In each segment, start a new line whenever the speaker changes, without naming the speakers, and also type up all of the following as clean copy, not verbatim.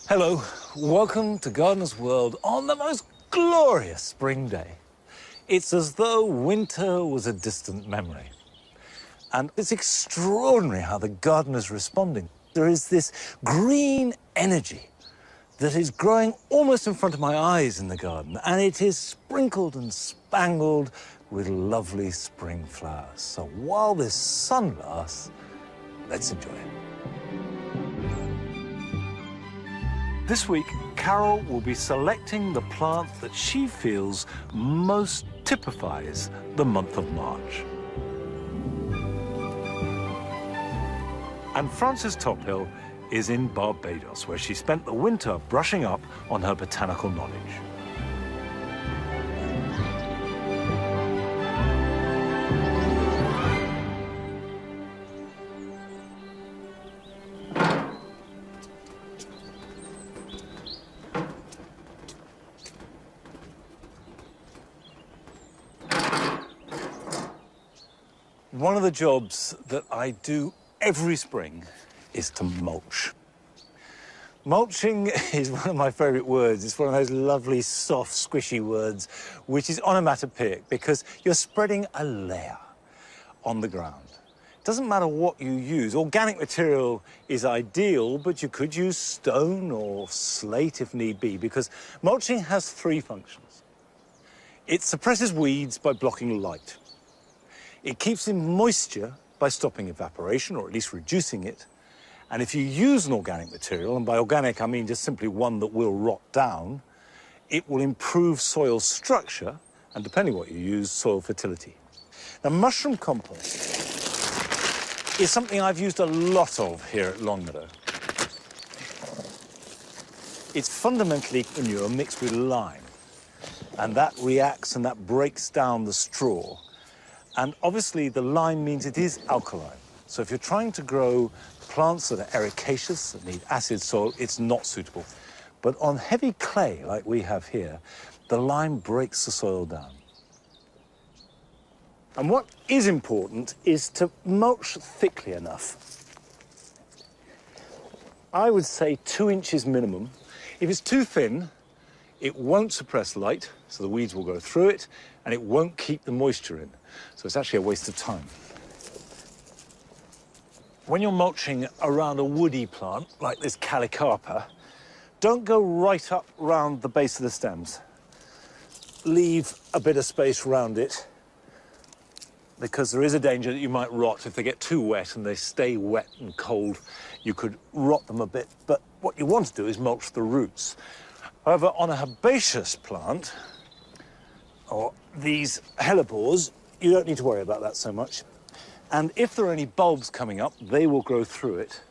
Hello, welcome to Gardener's World on the most glorious spring day. It's as though winter was a distant memory. And it's extraordinary how the gardener's responding. There is this green energy that is growing almost in front of my eyes in the garden, and it is sprinkled and spangled with lovely spring flowers. So while this sun lasts, let's enjoy it. This week, Carol will be selecting the plant that she feels most typifies the month of March. And Frances Tophill is in Barbados, where she spent the winter brushing up on her botanical knowledge. One of the jobs that I do every spring is to mulch. Mulching is one of my favourite words. It's one of those lovely, soft, squishy words, which is onomatopoeic because you're spreading a layer on the ground. It doesn't matter what you use. Organic material is ideal, but you could use stone or slate if need be, because mulching has three functions. It suppresses weeds by blocking light. It keeps in moisture by stopping evaporation, or at least reducing it. And if you use an organic material, and by organic I mean just simply one that will rot down, it will improve soil structure, and depending what you use, soil fertility. Now, mushroom compost is something I've used a lot of here at Longmeadow. It's fundamentally manure mixed with lime, and that reacts and that breaks down the straw. And obviously, the lime means it is alkaline. So if you're trying to grow plants that are ericaceous, that need acid soil, it's not suitable. But on heavy clay, like we have here, the lime breaks the soil down. And what is important is to mulch thickly enough. I would say 2 inches minimum. If it's too thin, it won't suppress light, so the weeds will go through it, and it won't keep the moisture in. So it's actually a waste of time. When you're mulching around a woody plant, like this Calicarpa, don't go right up round the base of the stems. Leave a bit of space around it, because there is a danger that you might rot. If they get too wet and they stay wet and cold, you could rot them a bit. But what you want to do is mulch the roots. However, on a herbaceous plant, or these hellebores, you don't need to worry about that so much. And if there are any bulbs coming up, they will grow through it.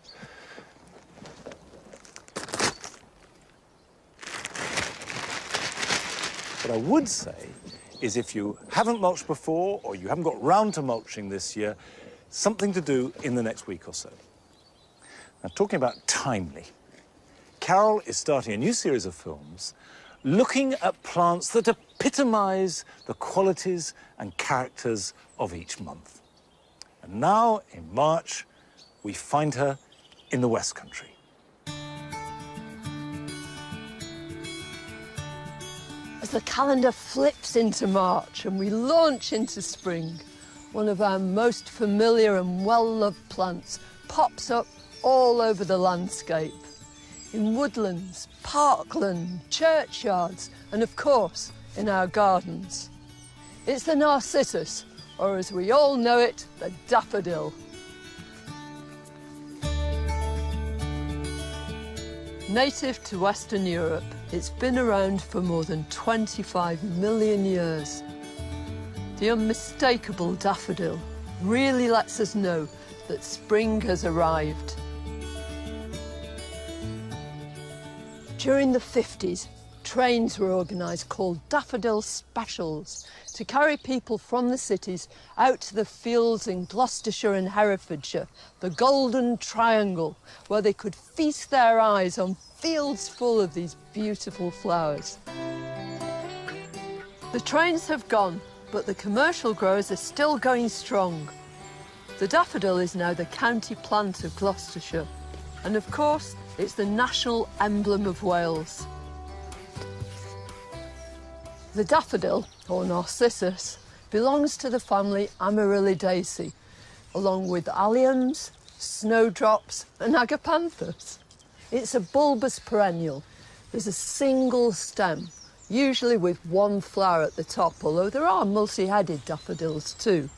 What I would say is if you haven't mulched before, or you haven't got round to mulching this year, something to do in the next week or so. Now, talking about timely, Carol is starting a new series of films looking at plants that epitomise the qualities and characters of each month. And now, in March, we find her in the West Country.
As the calendar flips into March and we launch into spring, one of our most familiar and well-loved plants pops up all over the landscape. In woodlands, parkland, churchyards, and of course, in our gardens. It's the narcissus, or as we all know it, the daffodil. Native to Western Europe, it's been around for more than 25 million years. The unmistakable daffodil really lets us know that spring has arrived. During the 50s, trains were organised called daffodil specials to carry people from the cities out to the fields in Gloucestershire and Herefordshire, the Golden Triangle, where they could feast their eyes on fields full of these beautiful flowers. The trains have gone, but the commercial growers are still going strong. The daffodil is now the county plant of Gloucestershire. And of course, It's the national emblem of Wales. The daffodil, or narcissus, belongs to the family Amaryllidaceae, along with alliums, snowdrops and agapanthus. It's a bulbous perennial. There's a single stem, usually with one flower at the top, although there are multi-headed daffodils too.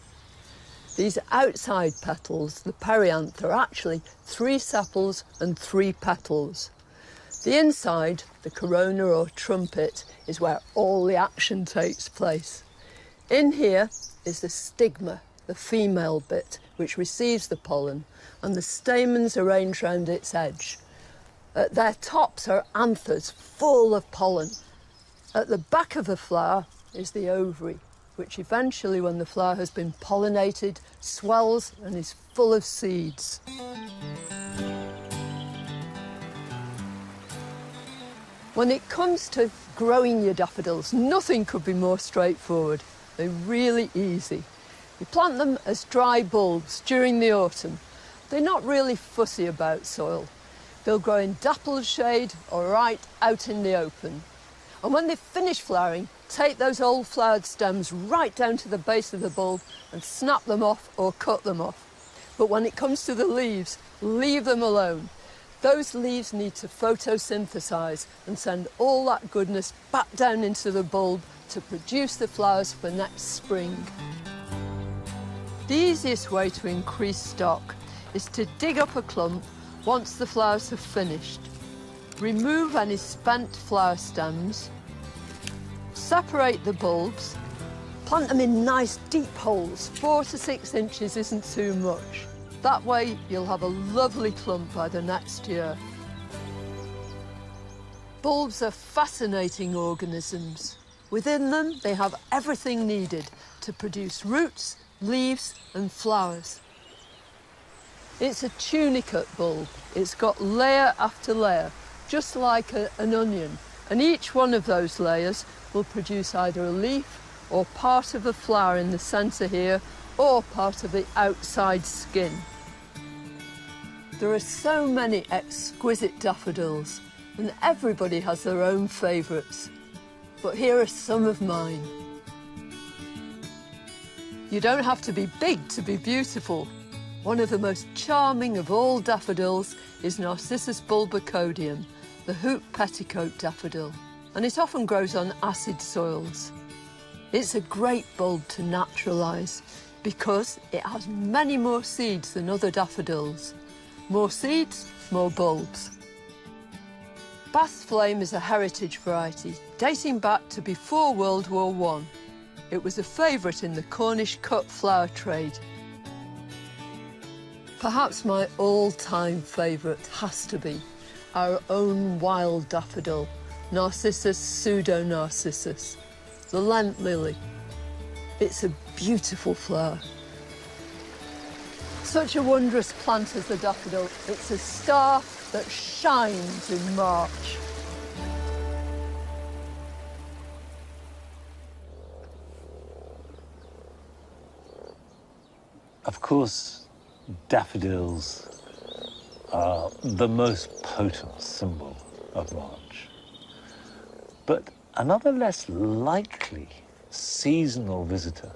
These outside petals, the perianth, are actually 3 sepals and 3 petals. The inside, the corona or trumpet, is where all the action takes place. In here is the stigma, the female bit, which receives the pollen, and the stamens arranged round its edge. At their tops are anthers full of pollen. At the back of the flower is the ovary, which eventually, when the flower has been pollinated, swells and is full of seeds. When it comes to growing your daffodils, nothing could be more straightforward. They're really easy. You plant them as dry bulbs during the autumn. They're not really fussy about soil. They'll grow in dappled shade or right out in the open. And when they've finished flowering, take those old flowered stems right down to the base of the bulb and snap them off or cut them off. But when it comes to the leaves, leave them alone. Those leaves need to photosynthesize and send all that goodness back down into the bulb to produce the flowers for next spring. The easiest way to increase stock is to dig up a clump once the flowers have finished. Remove any spent flower stems, separate the bulbs, plant them in nice deep holes. 4 to 6 inches isn't too much. That way you'll have a lovely clump by the next year. Bulbs are fascinating organisms. Within them they have everything needed to produce roots, leaves and flowers. It's a tunicate bulb. It's got layer after layer, just like an onion, and each one of those layers will produce either a leaf or part of a flower in the centre here, or part of the outside skin. There are so many exquisite daffodils, and everybody has their own favourites. But here are some of mine. You don't have to be big to be beautiful. One of the most charming of all daffodils is Narcissus bulbocodium, the hoop petticoat daffodil, and it often grows on acid soils. It's a great bulb to naturalise because it has many more seeds than other daffodils. More seeds, more bulbs. Bath's Flame is a heritage variety dating back to before World War I. It was a favourite in the Cornish cut flower trade. Perhaps my all-time favourite has to be our own wild daffodil, Narcissus pseudo-narcissus, the Lent lily. It's a beautiful flower. Such a wondrous plant as the daffodil. It's a star that shines in March.
Of course, daffodils are the most potent symbol of March. But another less likely seasonal visitor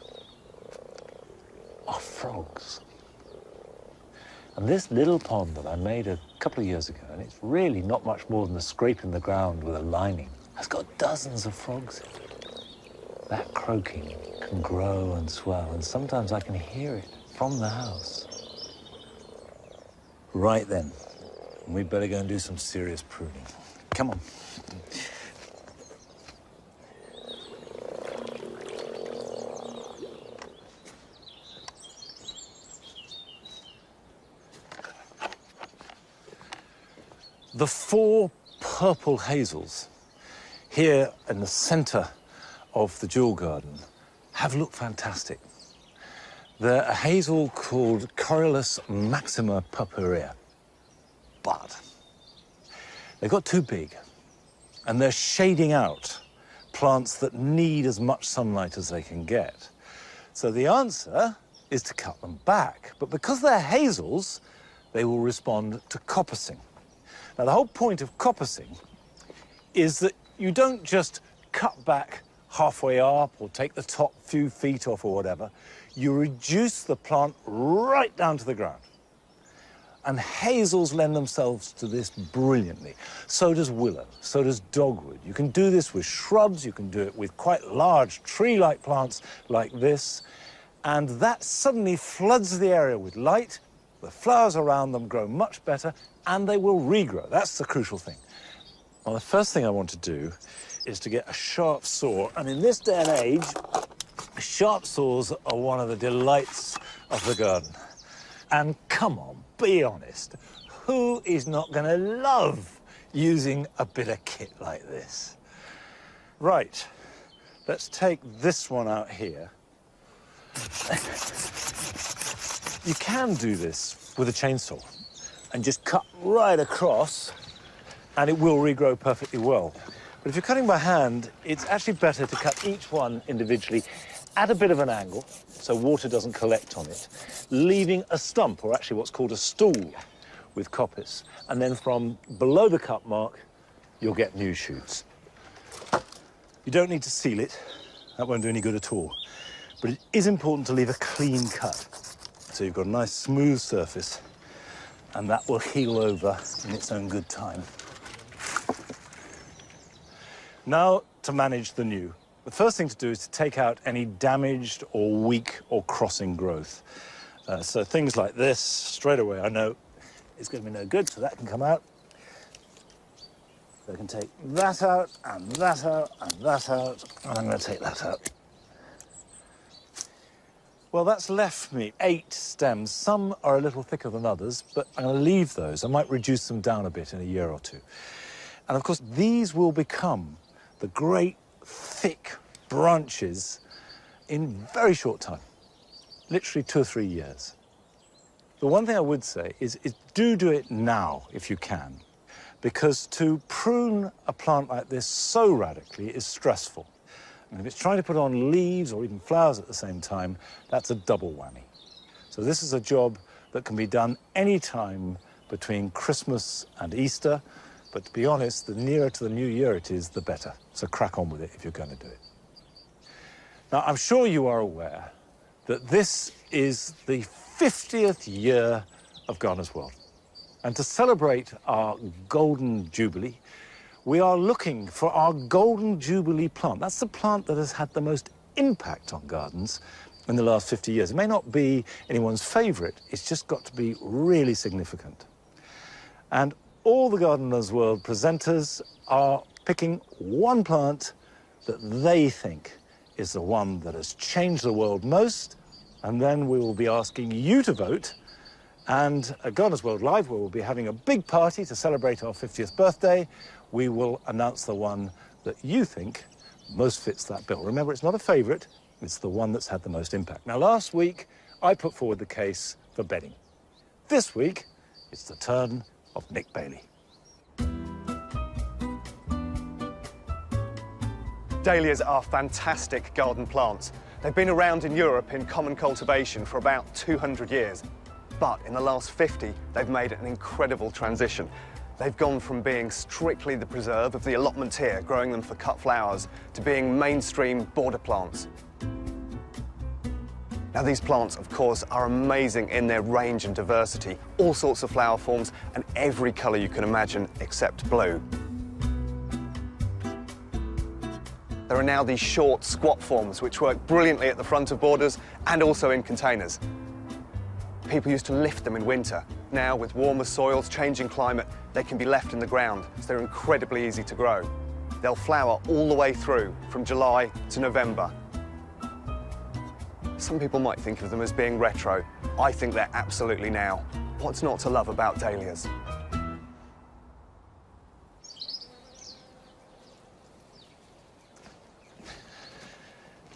are frogs. And this little pond that I made a couple of years ago, and it's really not much more than a scrape in the ground with a lining, has got dozens of frogs in it. That croaking can grow and swell, and sometimes I can hear it from the house. Right then, we'd better go and do some serious pruning. Come on. The 4 purple hazels here in the centre of the jewel garden have looked fantastic. They're a hazel called Corylus maxima purpurea, but they got too big and they're shading out plants that need as much sunlight as they can get. So the answer is to cut them back, but because they're hazels, they will respond to coppicing. Now, the whole point of coppicing is that you don't just cut back halfway up or take the top few feet off or whatever. You reduce the plant right down to the ground. And hazels lend themselves to this brilliantly. So does willow, so does dogwood. You can do this with shrubs, you can do it with quite large tree-like plants like this, and that suddenly floods the area with light. The flowers around them grow much better, and they will regrow. That's the crucial thing. Well, the first thing I want to do is to get a sharp saw, and in this day and age, sharp saws are one of the delights of the garden. And come on, be honest, who is not going to love using a bit of kit like this? Right, let's take this one out here. You can do this with a chainsaw and just cut right across and it will regrow perfectly well. But if you're cutting by hand, it's actually better to cut each one individually at a bit of an angle so water doesn't collect on it, leaving a stump, or actually what's called a stool, with coppice. And then from below the cut mark, you'll get new shoots. You don't need to seal it. That won't do any good at all. But it is important to leave a clean cut. So you've got a nice smooth surface, and that will heal over in its own good time. Now to manage the new. The first thing to do is to take out any damaged or weak or crossing growth. So things like this, straight away I know it's going to be no good, so that can come out. So I can take that out, and that out, and that out, and I'm going to take that out. Well, that's left me 8 stems. Some are a little thicker than others, but I'm going to leave those. I might reduce them down a bit in a year or two. And of course, these will become the great thick branches in very short time, literally 2 or 3 years. The one thing I would say is do it now if you can, because to prune a plant like this so radically is stressful. And if it's trying to put on leaves or even flowers at the same time, that's a double whammy. So this is a job that can be done any time between Christmas and Easter. But to be honest, the nearer to the new year it is, the better. So crack on with it if you're going to do it. Now, I'm sure you are aware that this is the 50th year of Gardener's World. And to celebrate our Golden Jubilee, we are looking for our Golden Jubilee plant. That's the plant that has had the most impact on gardens in the last 50 years. It may not be anyone's favourite, it's just got to be really significant. And all the Gardener's World presenters are picking one plant that they think is the one that has changed the world most, and then we will be asking you to vote. And at Gardener's World Live, where we'll be having a big party to celebrate our 50th birthday, we will announce the one that you think most fits that bill. Remember, it's not a favourite, it's the one that's had the most impact. Now, last week, I put forward the case for bedding. This week, it's the turn of Nick Bailey.
Dahlias are fantastic garden plants. They've been around in Europe in common cultivation for about 200 years. But in the last 50, they've made an incredible transition. They've gone from being strictly the preserve of the allotment here, growing them for cut flowers, to being mainstream border plants. Now, these plants, of course, are amazing in their range and diversity, all sorts of flower forms and every colour you can imagine except blue. There are now these short, squat forms which work brilliantly at the front of borders and also in containers. People used to lift them in winter. Now, with warmer soils, changing climate, they can be left in the ground, so they're incredibly easy to grow. They'll flower all the way through, from July to November. Some people might think of them as being retro. I think they're absolutely now. What's not to love about dahlias?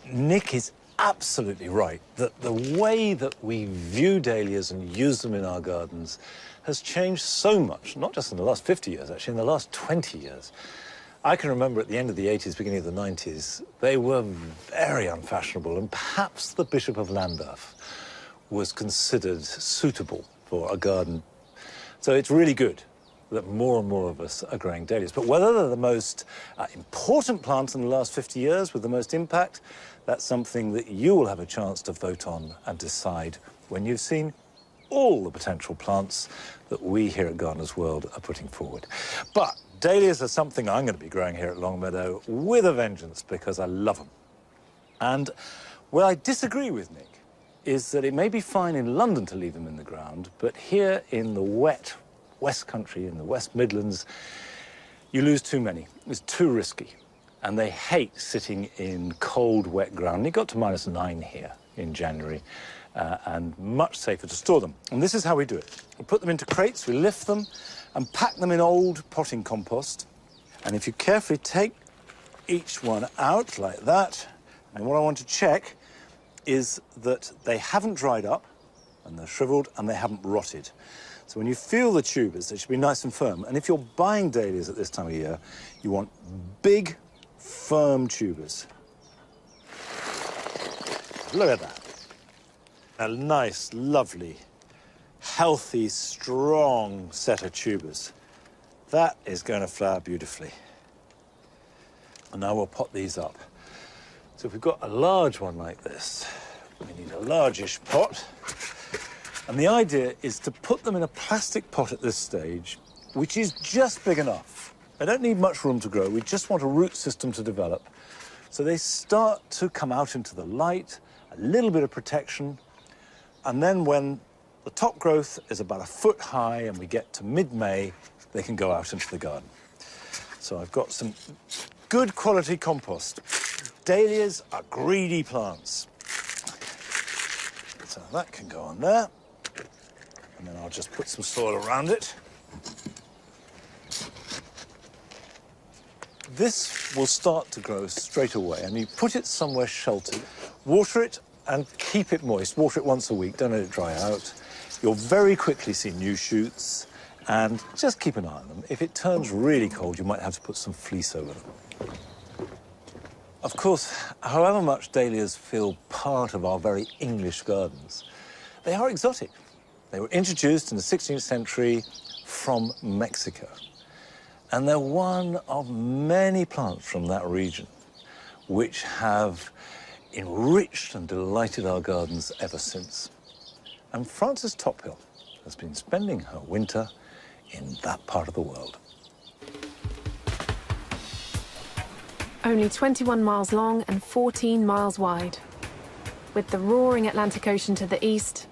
Nick is absolutely right that the way that we view dahlias and use them in our gardens has changed so much, not just in the last 50 years, actually in the last 20 years. I can remember at the end of the 80s, beginning of the 90s, they were very unfashionable, and perhaps the Bishop of Lambeth was considered suitable for a garden. So it's really good that more and more of us are growing dahlias. But whether they're the most important plants in the last 50 years with the most impact, that's something that you will have a chance to vote on and decide when you've seen all the potential plants that we here at Gardeners World are putting forward. But dahlias are something I'm going to be growing here at Longmeadow with a vengeance because I love them. And where I disagree with Nick is that it may be fine in London to leave them in the ground, but here in the wet West Country, in the West Midlands, you lose too many. It's too risky. And they hate sitting in cold, wet ground. And it got to -9 here in January, and much safer to store them. And this is how we do it. We put them into crates, we lift them, and pack them in old potting compost. And if you carefully take each one out like that, and what I want to check is that they haven't dried up, and they're shriveled, and they haven't rotted. So when you feel the tubers, they should be nice and firm. And if you're buying dahlias at this time of year, you want big, firm tubers. Look at that. A nice, lovely, healthy, strong set of tubers. That is going to flower beautifully. And now we'll pot these up. So if we've got a large one like this, we need a largish pot. And the idea is to put them in a plastic pot at this stage, which is just big enough. They don't need much room to grow. We just want a root system to develop. So they start to come out into the light, a little bit of protection, and then when the top growth is about 1 foot high and we get to mid-May, they can go out into the garden. So I've got some good quality compost. Dahlias are greedy plants. So that can go on there. And then I'll just put some soil around it. This will start to grow straight away, and you put it somewhere sheltered. Water it and keep it moist. Water it once a week, don't let it dry out. You'll very quickly see new shoots, and just keep an eye on them. If it turns really cold, you might have to put some fleece over them. Of course, however much dahlias feel part of our very English gardens, they are exotic. They were introduced in the 16th century from Mexico. And they're one of many plants from that region which have enriched and delighted our gardens ever since. And Frances Tophill has been spending her winter in that part of the world.
Only 21 miles long and 14 miles wide, with the roaring Atlantic Ocean to the east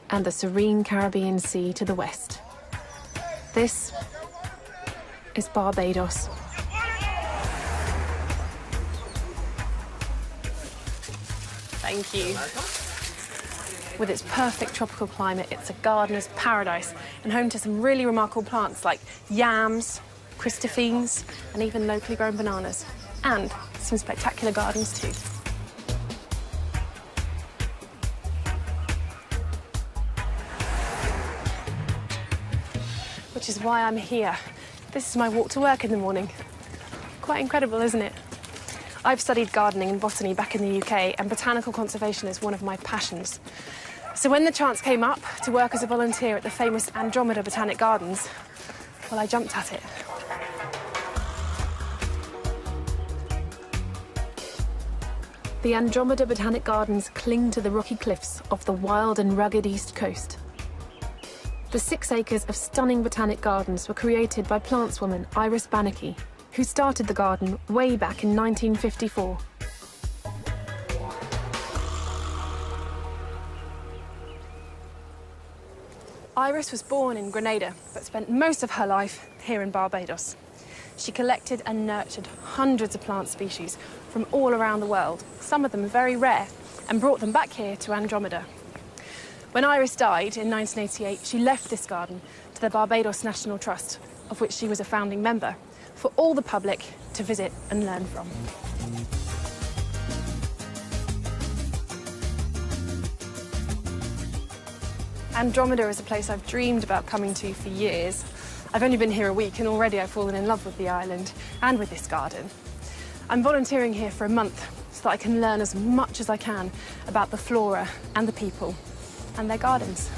and the serene Caribbean Sea to the west. This is Barbados. Thank you. With its perfect tropical climate, it's a gardener's paradise and home to some really remarkable plants like yams, Christophines, and even locally grown bananas. And some spectacular gardens too. Which is why I'm here. This is my walk to work in the morning. Quite incredible, isn't it? I've studied gardening and botany back in the UK, and botanical conservation is one of my passions. So when the chance came up to work as a volunteer at the famous Andromeda Botanic Gardens, well, I jumped at it. The Andromeda Botanic Gardens cling to the rocky cliffs of the wild and rugged east coast. The 6 acres of stunning botanic gardens were created by plantswoman Iris Bannicky, who started the garden way back in 1954. Iris was born in Grenada, but spent most of her life here in Barbados. She collected and nurtured hundreds of plant species from all around the world, some of them very rare, and brought them back here to Andromeda. When Iris died in 1988, she left this garden to the Barbados National Trust, of which she was a founding member, for all the public to visit and learn from. Andromeda is a place I've dreamed about coming to for years. I've only been here a week and already I've fallen in love with the island and with this garden. I'm volunteering here for a month so that I can learn as much as I can about the flora and the people and their gardens.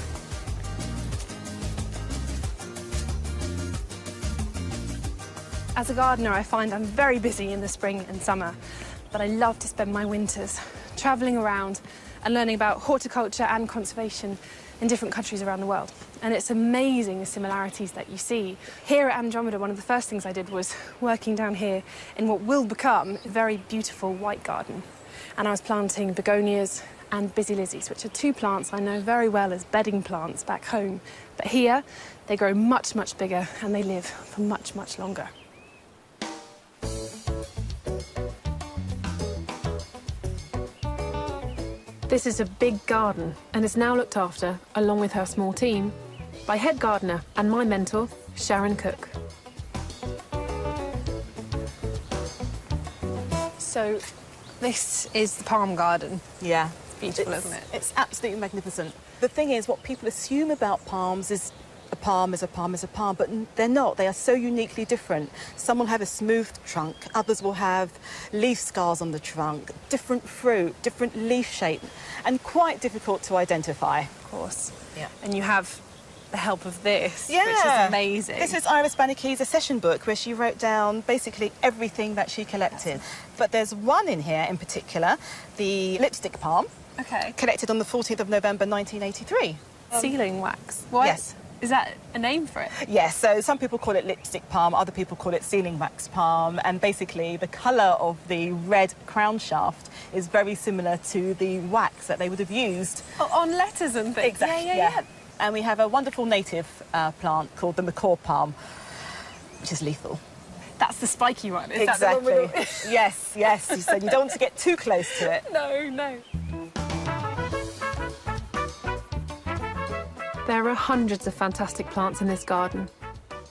As a gardener, I find I'm very busy in the spring and summer, but I love to spend my winters travelling around and learning about horticulture and conservation in different countries around the world. And it's amazing the similarities that you see. Here at Andromeda, one of the first things I did was working down here in what will become a very beautiful white garden. And I was planting begonias and busy lizzies, which are two plants I know very well as bedding plants back home. But here, they grow much, much bigger and they live for much, much longer. This is a big garden and is now looked after, along with her small team, by head gardener and my mentor, Sharon Cook. So, this is the palm garden.
Yeah.
Beautiful, isn't it?
It's absolutely magnificent. The thing is, what people assume about palms is a palm is a palm is a palm, but they're not. They are so uniquely different. Some will have a smooth trunk, others will have leaf scars on the trunk, different fruit, different leaf shape, and quite difficult to identify.
Of course.
Yeah.
And you have the help of this,
Yeah.
which is amazing.
This is Iris Baniki's session book where she wrote down basically everything that she collected. But there's one in here in particular, the lipstick palm,
Okay.
collected on the 14th of November 1983.
Sealing wax. What?
Yes.
Is that a name for it?
Yes, so some people call it lipstick palm, other people call it sealing wax palm, and basically the colour of the red crown shaft is very similar to the wax that they would have used.
Oh, on letters and things.
Exactly,
Yeah.
And we have a wonderful native plant called the macaw palm, which is lethal.
That's the spiky one. Is
Exactly.
that the one with
Yes, yes. So you don't want to get too close to it.
No. There are hundreds of fantastic plants in this garden.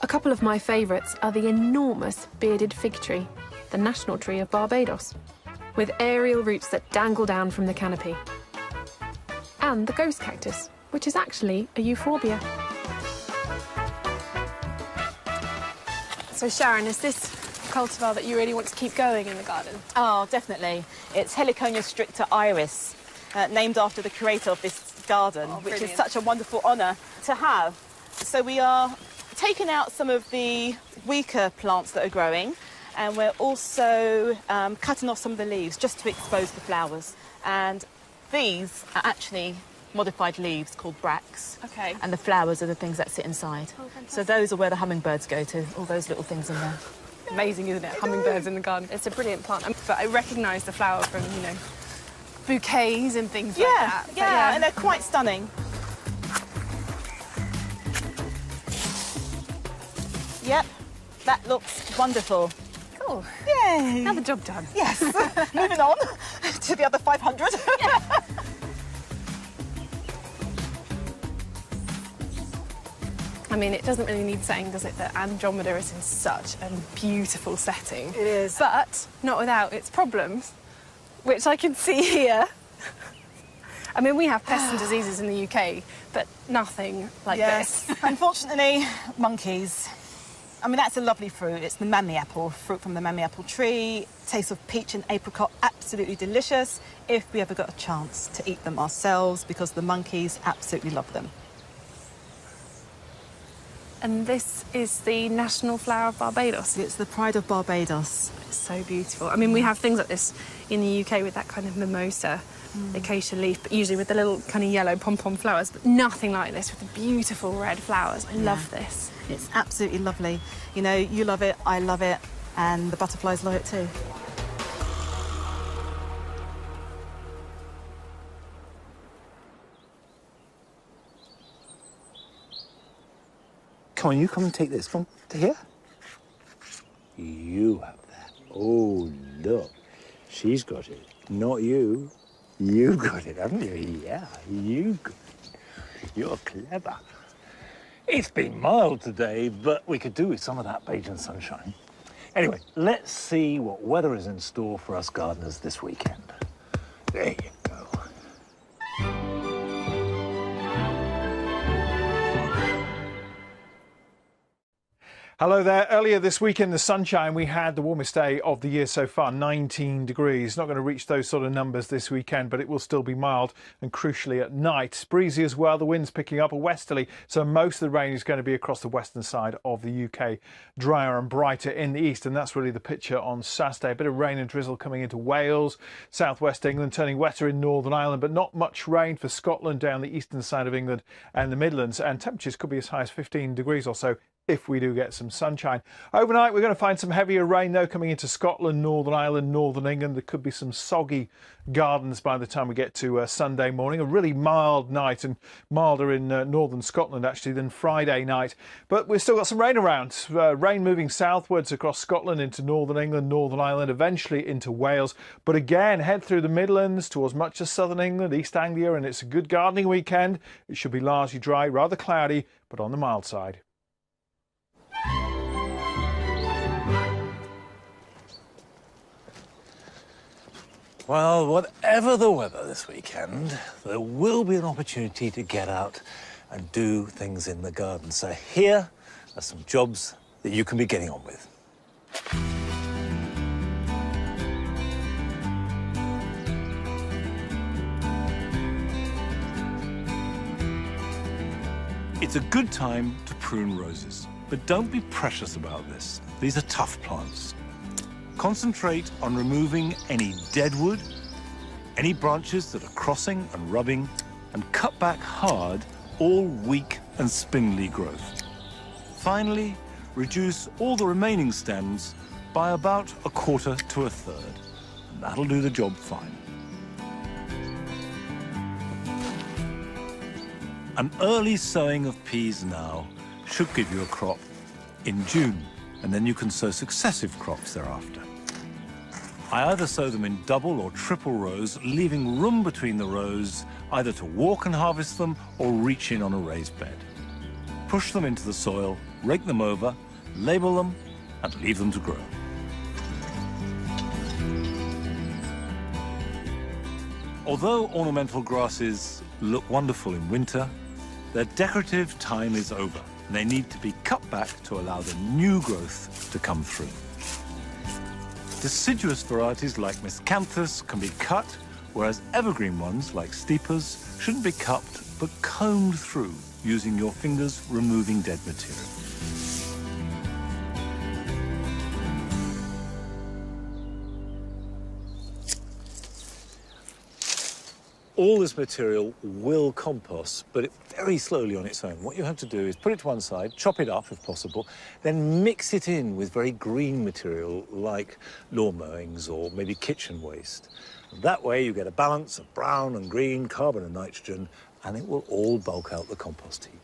A couple of my favourites are the enormous bearded fig tree, the national tree of Barbados, with aerial roots that dangle down from the canopy, and the ghost cactus, which is actually a euphorbia. So Sharon, is this a cultivar that you really want to keep going in the garden?
Oh, definitely. It's Heliconia stricta iris, named after the creator of this garden, which is
brilliant.
such a wonderful honour to have. So we are taking out some of the weaker plants that are growing, and we're also cutting off some of the leaves just to expose the flowers. And these are actually modified leaves called bracts.
Okay.
And the flowers are the things that sit inside.
Oh, fantastic.
So those are where the hummingbirds go to, all those little things in there.
Amazing, isn't it? Hummingbirds in the garden. It's a brilliant plant. But I recognise the flower from, bouquets and things like that. But
Yeah, and they're quite stunning. Yep, that looks wonderful.
Cool.
Yay!
Another job done.
Yes. Moving on to the other 500.
I mean, it doesn't really need saying, does it, that Andromeda is in such a beautiful setting.
It is.
But not without its problems, which I can see here. I mean, we have pests and diseases in the UK, but nothing like
Yes.
this.
Unfortunately, monkeys. I mean, that's a lovely fruit. It's the mammy apple, fruit from the mammy apple tree. Taste of peach and apricot, absolutely delicious. If we ever got a chance to eat them ourselves, because the monkeys absolutely love them.
And this is the national flower of Barbados.
It's the pride of Barbados.
It's so beautiful. I mean, we have things like this in the UK with that kind of mimosa, acacia leaf, but usually with the little kind of yellow pom-pom flowers, but nothing like this with the beautiful red flowers. I love this.
It's absolutely lovely. You know, you love it, I love it, and the butterflies love it too.
Come on, you come and take this. Come on, here. You have that. Oh, look. She's got it. Not you. You got it, haven't you? Yeah, you got it. You're clever. It's been mild today, but we could do with some of that Bajan sunshine. Anyway, let's see what weather is in store for us gardeners this weekend. There you go.
Hello there. Earlier this week in the sunshine, we had the warmest day of the year so far, 19 degrees. Not going to reach those sort of numbers this weekend, but it will still be mild and crucially at night. It's breezy as well. The wind's picking up a westerly, so most of the rain is going to be across the western side of the UK. Drier and brighter in the east, and that's really the picture on Saturday. A bit of rain and drizzle coming into Wales, southwest England, turning wetter in Northern Ireland, but not much rain for Scotland down the eastern side of England and the Midlands. And temperatures could be as high as 15 degrees or so if we do get some sunshine. Overnight, we're going to find some heavier rain, though, coming into Scotland, Northern Ireland, Northern England. There could be some soggy gardens by the time we get to Sunday morning. A really mild night, and milder in northern Scotland, actually, than Friday night. But we've still got some rain around. Rain moving southwards across Scotland into Northern England, Northern Ireland, eventually into Wales. But again, head through the Midlands towards much of southern England, East Anglia, and it's a good gardening weekend. It should be largely dry, rather cloudy, but on the mild side.
Well, whatever the weather this weekend, there will be an opportunity to get out and do things in the garden. So here are some jobs that you can be getting on with. It's a good time to prune roses, but don't be precious about this. These are tough plants. Concentrate on removing any dead wood, any branches that are crossing and rubbing, and cut back hard all weak and spindly growth. Finally, reduce all the remaining stems by about 1/4 to 1/3, and that'll do the job fine. An early sowing of peas now should give you a crop in June, and then you can sow successive crops thereafter. I either sow them in double or triple rows, leaving room between the rows, either to walk and harvest them or reach in on a raised bed. Push them into the soil, rake them over, label them, and leave them to grow. Although ornamental grasses look wonderful in winter, their decorative time is over, and they need to be cut back to allow the new growth to come through. Deciduous varieties like miscanthus can be cut, whereas evergreen ones like steepers shouldn't be cut but combed through using your fingers, removing dead material. All this material will compost, but very slowly on its own. What you have to do is put it to one side, chop it up if possible, then mix it in with very green material like lawn mowings or maybe kitchen waste. And that way you get a balance of brown and green, carbon and nitrogen, and it will all bulk out the compost heap.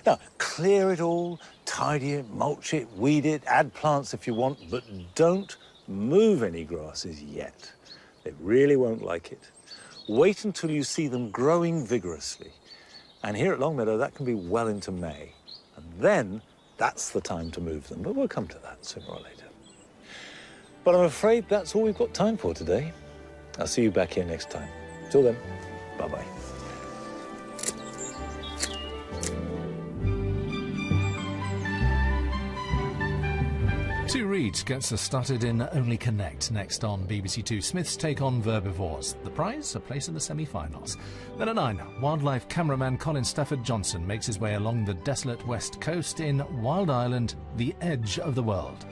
Now, clear it all, tidy it, mulch it, weed it, add plants if you want, but don't move any grasses yet. They really won't like it. Wait until you see them growing vigorously. And here at Longmeadow, that can be well into May. And then that's the time to move them. But we'll come to that sooner or later. But I'm afraid that's all we've got time for today. I'll see you back here next time. Till then, bye-bye.
Sue Reed gets us started in Only Connect next on BBC Two. Smith's take on Verbivores. The prize, a place in the semi-finals. Then at 9, wildlife cameraman Colin Stafford Johnson makes his way along the desolate west coast in Wild Island, the edge of the world.